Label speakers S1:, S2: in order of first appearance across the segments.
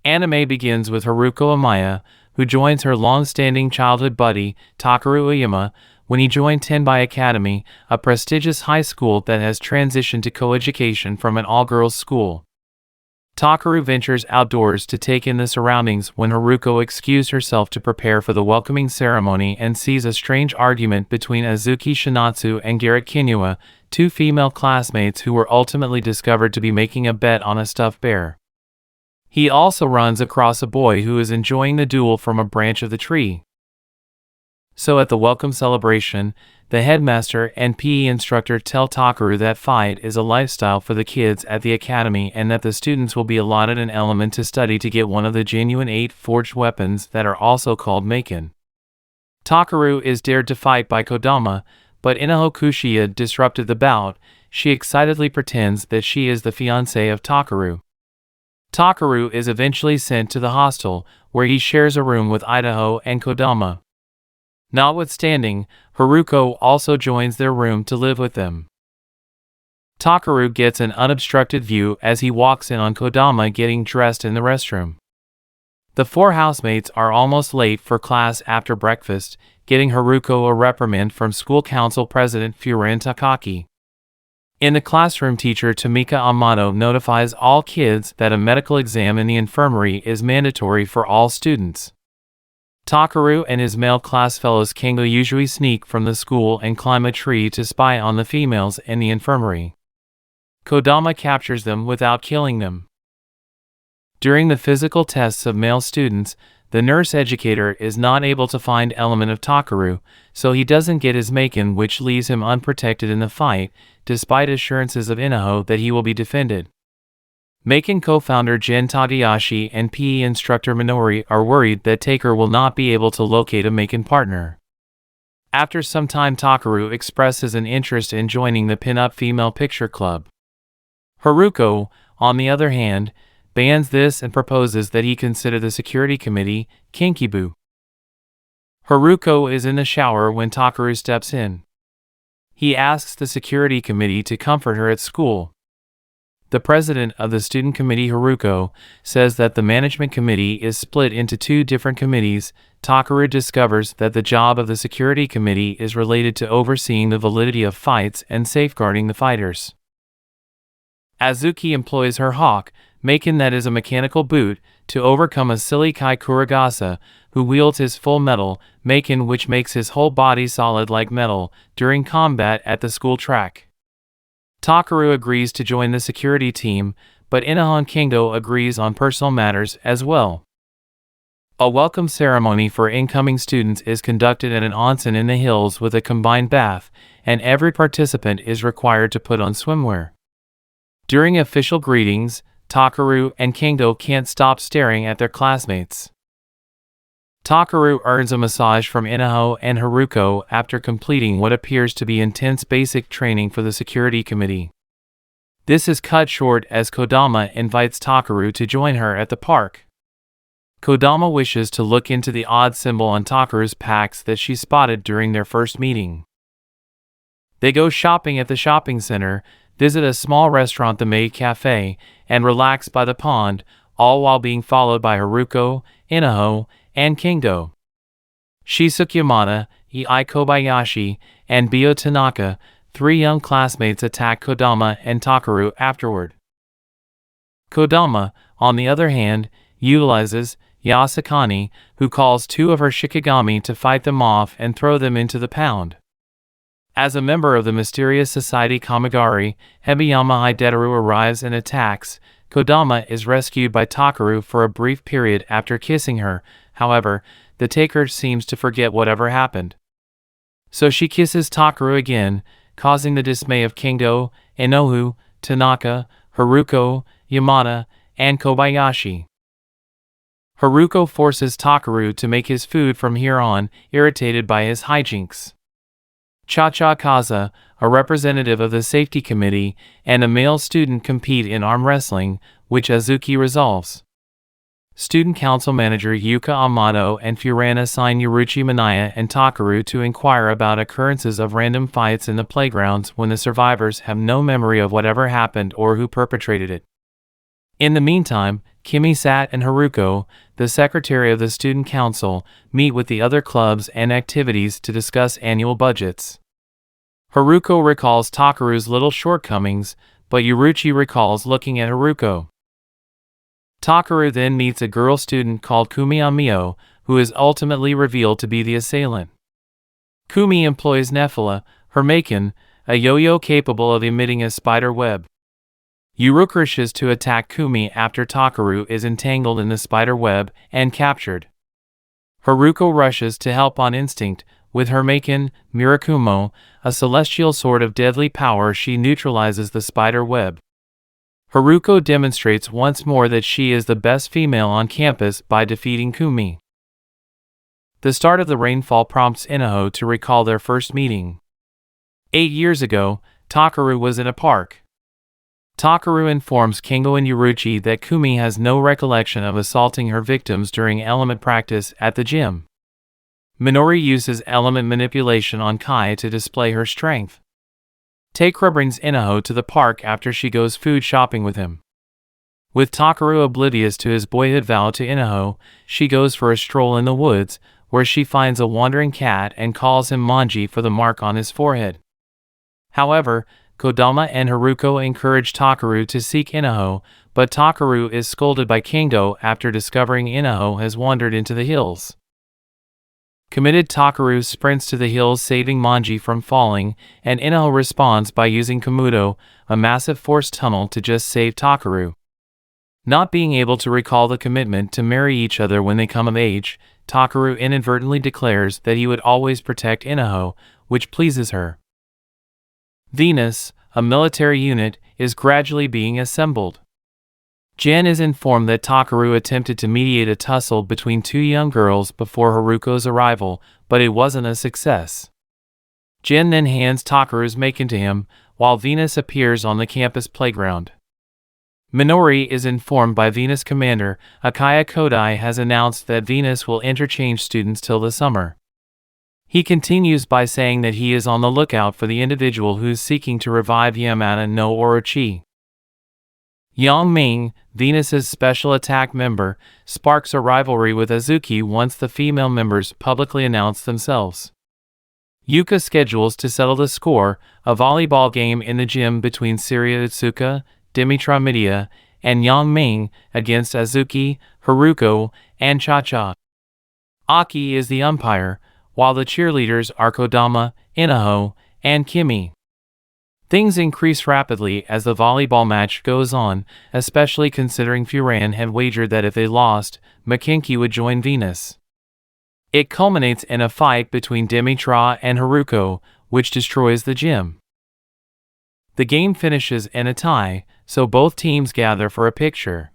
S1: Anime begins with Haruko Amaya, who joins her long-standing childhood buddy, Takeru Uyama, when he joined Tenbai Academy, a prestigious high school that has transitioned to coeducation from an all-girls school. Takeru ventures outdoors to take in the surroundings when Haruko excused herself to prepare for the welcoming ceremony and sees a strange argument between Azuki Shinatsu and Garrett Kinyua, two female classmates who were ultimately discovered to be making a bet on a stuffed bear. He also runs across a boy who is enjoying the duel from a branch of the tree. So at the welcome celebration, the headmaster and PE instructor tell Takeru that fight is a lifestyle for the kids at the academy and that the students will be allotted an element to study to get one of the genuine 8 forged weapons that are also called Maken. Takeru is dared to fight by Kodama, but Inaho Kushiya disrupted the bout. She excitedly pretends that she is the fiancée of Takeru. Takeru is eventually sent to the hostel, where he shares a room with Idaho and Kodama. Notwithstanding, Haruko also joins their room to live with them. Takeru gets an unobstructed view as he walks in on Kodama getting dressed in the restroom. The 4 housemates are almost late for class after breakfast, getting Haruko a reprimand from school council president Furin Takaki. In the classroom, teacher Tamika Amato notifies all kids that a medical exam in the infirmary is mandatory for all students. Takeru and his male class fellows Kengo usually sneak from the school and climb a tree to spy on the females in the infirmary. Kodama captures them without killing them. During the physical tests of male students, the nurse educator is not able to find element of Takeru, so he doesn't get his Maken, which leaves him unprotected in the fight, despite assurances of Inaho that he will be defended. Maken co-founder Jin Tadayashi and PE instructor Minori are worried that Taker will not be able to locate a Maken partner. After some time, Takeru expresses an interest in joining the pin-up female picture club. Haruko, on the other hand, bans this and proposes that he consider the security committee, Kinkibu. Haruko is in the shower when Takeru steps in. He asks the security committee to comfort her at school. The president of the student committee, Haruko, says that the management committee is split into 2 different committees. Takeru discovers that the job of the security committee is related to overseeing the validity of fights and safeguarding the fighters. Azuki employs her hawk, Maken, that is a mechanical boot, to overcome a silly Kai Kuragasa, who wields his full metal Maken, which makes his whole body solid like metal, during combat at the school track. Takeru agrees to join the security team, but Inaho Kendo agrees on personal matters as well. A welcome ceremony for incoming students is conducted at an onsen in the hills with a combined bath, and every participant is required to put on swimwear. During official greetings, Takeru and Kendo can't stop staring at their classmates. Takeru earns a massage from Inaho and Haruko after completing what appears to be intense basic training for the security committee. This is cut short as Kodama invites Takeru to join her at the park. Kodama wishes to look into the odd symbol on Takeru's packs that she spotted during their first meeting. They go shopping at the shopping center, visit a small restaurant, the Maid Cafe, and relax by the pond, all while being followed by Haruko, Inaho, and Kendo. Shizuke Yamada, Ei Kobayashi, and Bio Tanaka, 3 young classmates, attack Kodama and Takeru afterward. Kodama, on the other hand, utilizes Yasakani, who calls 2 of her Shikigami to fight them off and throw them into the pond. As a member of the mysterious society Kamigari, Hebiyama Hideteru arrives and attacks. Kodama is rescued by Takeru for a brief period after kissing her. However, the taker seems to forget whatever happened. So she kisses Takeru again, causing the dismay of Kendo, Inoue, Tanaka, Haruko, Yamada, and Kobayashi. Haruko forces Takeru to make his food from here on, irritated by his hijinks. Cha-Cha Kaza, a representative of the safety committee, and a male student compete in arm wrestling, which Azuki resolves. Student council manager Yuka Amato and Furan assign Yoruchi Minaya and Takeru to inquire about occurrences of random fights in the playgrounds when the survivors have no memory of whatever happened or who perpetrated it. In the meantime, Kimi-sat and Haruko, the secretary of the student council, meet with the other clubs and activities to discuss annual budgets. Haruko recalls Takeru's little shortcomings, but Yuruchi recalls looking at Haruko. Takeru then meets a girl student called Kumi Amio, who is ultimately revealed to be the assailant. Kumi employs Nephila, her Maken, a yo-yo capable of emitting a spider web. Yuruchi rushes to attack Kumi after Takeru is entangled in the spider web and captured. Haruko rushes to help on instinct. With her Maken, Mirakumo, a celestial sword of deadly power, she neutralizes the spider web. Haruko demonstrates once more that she is the best female on campus by defeating Kumi. The start of the rainfall prompts Inaho to recall their first meeting. 8 years ago, Takeru was in a park. Takeru informs Kengo and Yuruchi that Kumi has no recollection of assaulting her victims during element practice at the gym. Minori uses element manipulation on Kai to display her strength. Takara brings Inaho to the park after she goes food shopping with him. With Takeru oblivious to his boyhood vow to Inaho, she goes for a stroll in the woods, where she finds a wandering cat and calls him Manji for the mark on his forehead. However, Kodama and Haruko encourage Takeru to seek Inaho, but Takeru is scolded by Kengo after discovering Inaho has wandered into the hills. Committed, Takeru sprints to the hills, saving Manji from falling, and Inaho responds by using Komudo, a massive force tunnel, to just save Takeru. Not being able to recall the commitment to marry each other when they come of age, Takeru inadvertently declares that he would always protect Inaho, which pleases her. Venus, a military unit, is gradually being assembled. Jen is informed that Takeru attempted to mediate a tussle between two young girls before Haruko's arrival, but it wasn't a success. Jen then hands Takeru's Maken to him, while Venus appears on the campus playground. Minori is informed by Venus commander Akaya Kodai has announced that Venus will interchange students till the summer. He continues by saying that he is on the lookout for the individual who's seeking to revive Yamada no Orochi. Yang Ming, Venus's special attack member, sparks a rivalry with Azuki once the female members publicly announce themselves. Yuka schedules to settle the score, a volleyball game in the gym between Siria Utsuka, Dimitra Midia, and Yang Ming against Azuki, Haruko, and Cha-Cha. Aki is the umpire, while the cheerleaders are Kodama, Inaho, and Kimi. Things increase rapidly as the volleyball match goes on, especially considering Furan had wagered that if they lost, Maken-Ki would join Venus. It culminates in a fight between Dimitra and Haruko, which destroys the gym. The game finishes in a tie, so both teams gather for a picture.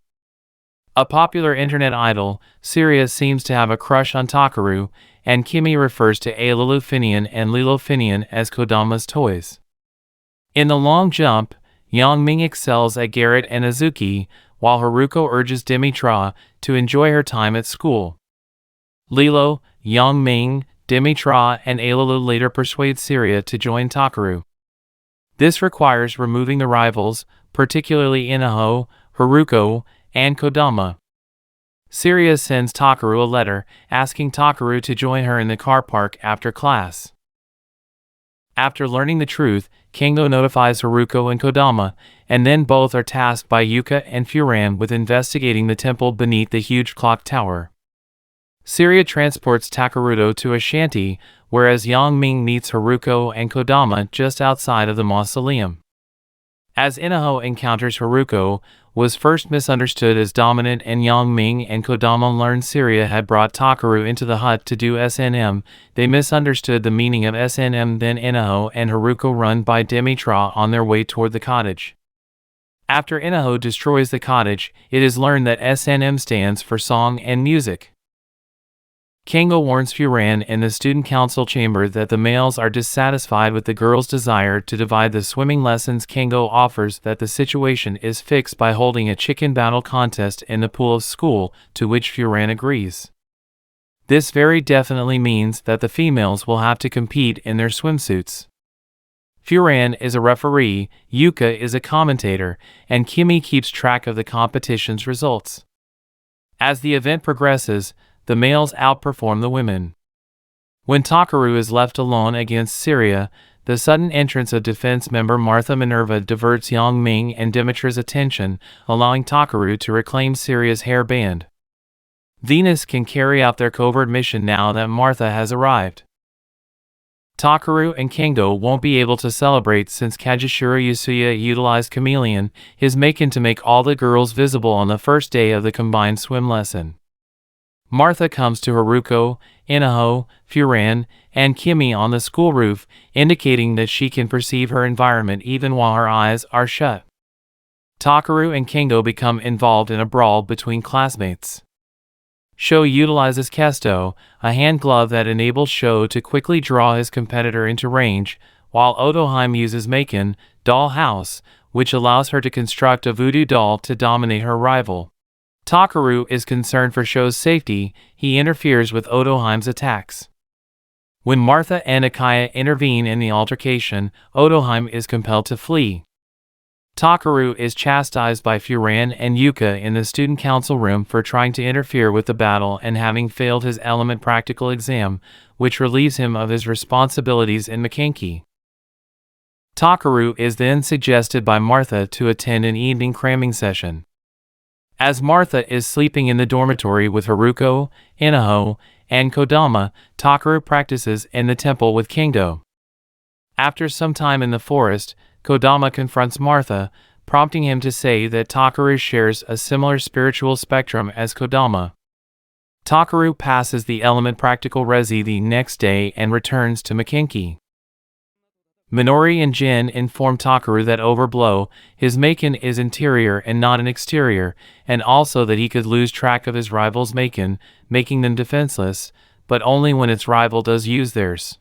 S1: A popular internet idol, Siria seems to have a crush on Takeru, and Kimi refers to Ailulu Finian and Lilo Finian as Kodama's toys. In the long jump, Yang Ming excels at Garrett and Azuki, while Haruko urges Dimitra to enjoy her time at school. Lilo, Yang Ming, Dimitra, and Ailulu later persuade Siria to join Takeru. This requires removing the rivals, particularly Inaho, Haruko, and Kodama. Siria sends Takeru a letter asking Takeru to join her in the car park after class. After learning the truth, Kengo notifies Haruko and Kodama, and then both are tasked by Yuka and Furan with investigating the temple beneath the huge clock tower. Siria transports Takeruto to a shanty, whereas Yang Ming meets Haruko and Kodama just outside of the mausoleum. As Inaho encounters Haruko, was first misunderstood as dominant, and Yang Ming and Kodama learned Siria had brought Takeru into the hut to do SNM, they misunderstood the meaning of SNM. Then Inaho and Haruko run by Dimitra on their way toward the cottage. After Inaho destroys the cottage, it is learned that SNM stands for Song and Music. Kengo warns Furan in the student council chamber that the males are dissatisfied with the girls' desire to divide the swimming lessons. Kengo offers that the situation is fixed by holding a chicken battle contest in the pool of school, to which Furan agrees. This very definitely means that the females will have to compete in their swimsuits. Furan is a referee, Yuka is a commentator, and Kimi keeps track of the competition's results. As the event progresses, the males outperform the women. When Takaru is left alone against Syria, the sudden entrance of defense member Martha Minerva diverts Yang Ming and Dimitra's attention, allowing Takaru to reclaim Syria's hairband. Venus can carry out their covert mission now that Martha has arrived. Takaru and Kendo won't be able to celebrate since Kajishiro Yasuya utilized Chameleon, his Maken, to make all the girls visible on the first day of the combined swim lesson. Martha comes to Haruko, Inaho, Furan, and Kimi on the school roof, indicating that she can perceive her environment even while her eyes are shut. Takaru and Kendo become involved in a brawl between classmates. Sho utilizes Kesto, a hand glove that enables Sho to quickly draw his competitor into range, while Otoheim uses Maken, Doll House, which allows her to construct a voodoo doll to dominate her rival. Takaru is concerned for Sho's safety. He interferes with Otoheim's attacks. When Martha and Akaya intervene in the altercation, Otoheim is compelled to flee. Takaru is chastised by Furan and Yuka in the student council room for trying to interfere with the battle and having failed his element practical exam, which relieves him of his responsibilities in Maken-Ki. Takaru is then suggested by Martha to attend an evening cramming session. As Martha is sleeping in the dormitory with Haruko, Inaho, and Kodama, Takaru practices in the temple with Kendo. After some time in the forest, Kodama confronts Martha, prompting him to say that Takaru shares a similar spiritual spectrum as Kodama. Takaru passes the element practical resi the next day and returns to Maken-Ki. Minori and Jin inform Takaru that Overblow, his Maken, is interior and not an exterior, and also that he could lose track of his rival's Maken, making them defenseless, but only when its rival does use theirs.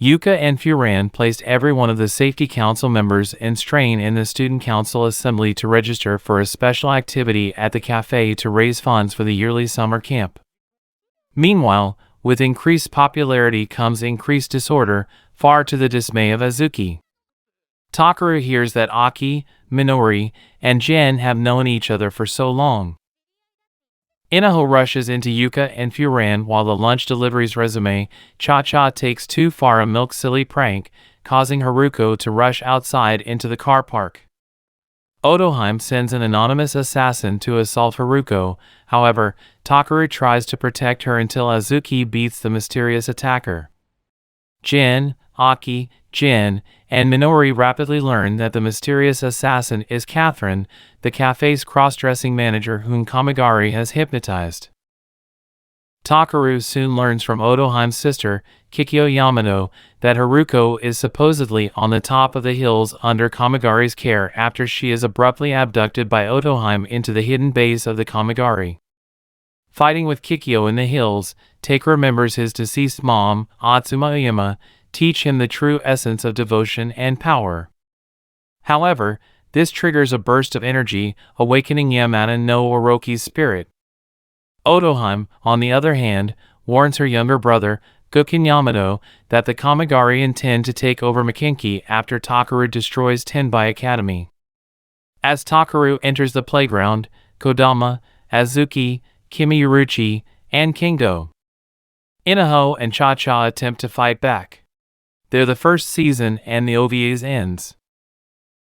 S1: Yuka and Furan placed every one of the safety council members in strain in the student council assembly to register for a special activity at the cafe to raise funds for the yearly summer camp. Meanwhile, with increased popularity comes increased disorder, far to the dismay of Azuki. Takaru hears that Aki, Minori, and Jen have known each other for so long. Inaho rushes into Yuka and Furan while the lunch delivery's resume, Cha-Cha, takes too far a milk-silly prank, causing Haruko to rush outside into the car park. Otoheim sends an anonymous assassin to assault Haruko. However, Takaru tries to protect her until Azuki beats the mysterious attacker. Jin, Aki, Jin, and Minori rapidly learn that the mysterious assassin is Catherine, the cafe's cross-dressing manager whom Kamigari has hypnotized. Takaru soon learns from Otoheim's sister, Kikyo Yamano, that Haruko is supposedly on the top of the hills under Kamigari's care after she is abruptly abducted by Otoheim into the hidden base of the Kamigari. Fighting with Kikyo in the hills, Take remembers his deceased mom, Atsuma Oyama, teach him the true essence of devotion and power. However, this triggers a burst of energy, awakening Yamada no Orochi's spirit. Otoheim, on the other hand, warns her younger brother, Guken Yamato, that the Kamigari intend to take over Maken-Ki after Takaru destroys Tenbai Academy. As Takaru enters the playground, Kodama, Azuki, Kimi Uruchi, and Kendo Inaho and Cha-Cha attempt to fight back. They're the first season and the OVA's ends.